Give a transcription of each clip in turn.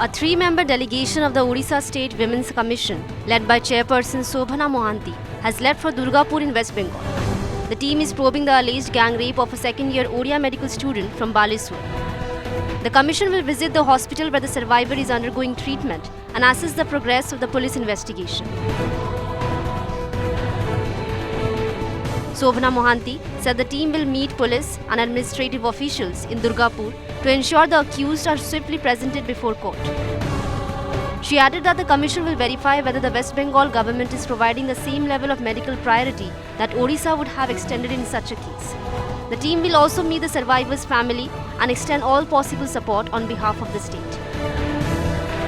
A three-member delegation of the Odisha State Women's Commission, led by Chairperson Sobhana Mohanty, has left for Durgapur in West Bengal. The team is probing the alleged gang rape of a second-year Odia medical student from Baleswar. The commission will visit the hospital where the survivor is undergoing treatment and assess the progress of the police investigation. Sobhana Mohanty said the team will meet police and administrative officials in Durgapur to ensure the accused are swiftly presented before court. She added that the commission will verify whether the West Bengal government is providing the same level of medical priority that Odisha would have extended in such a case. The team will also meet the survivor's family and extend all possible support on behalf of the state.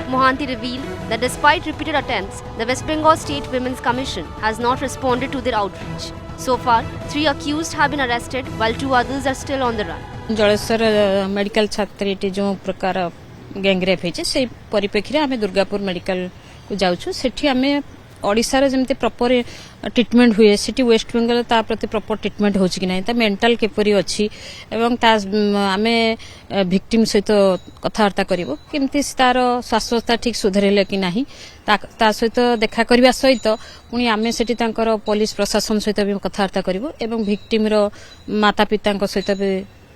Mohanty revealed that despite repeated attempts, the West Bengal State Women's Commission has not responded to their outreach. So far, 3 accused have been arrested while 2 others are still on the run. Jaleswar medical छात्री जो प्रकार gangrape होती से परिप्रेक्षी आम Durgapur medical को जाऊँ से आम ओडिशार जमी प्रॉपर ट्रीटमेंट हुए से वेस्ट बेंगल ता प्रति प्रॉपर ट्रीटमेंट हो कि ना मेंटल केपरी अच्छी एवं आम विक्टिम सहित कथबार्ता करूँ केमती तार स्वास्थ्यवस्था ठीक सुधरले कि ना सहित देखा करने सहित पुणी आम से पुलिस प्रशासन सहित भी कथबार्ता करूँ एवं विक्टिम माता पिता सहित भी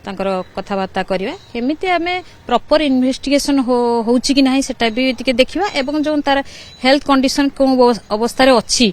कथबार्ता करवा केमिति आमे प्रॉपर इन्वेस्टिगेशन होउची कि नाही सेटा भी टिके देखिबा एवं जो तार हेल्थ कंडीशन को अवस्था रे अछि।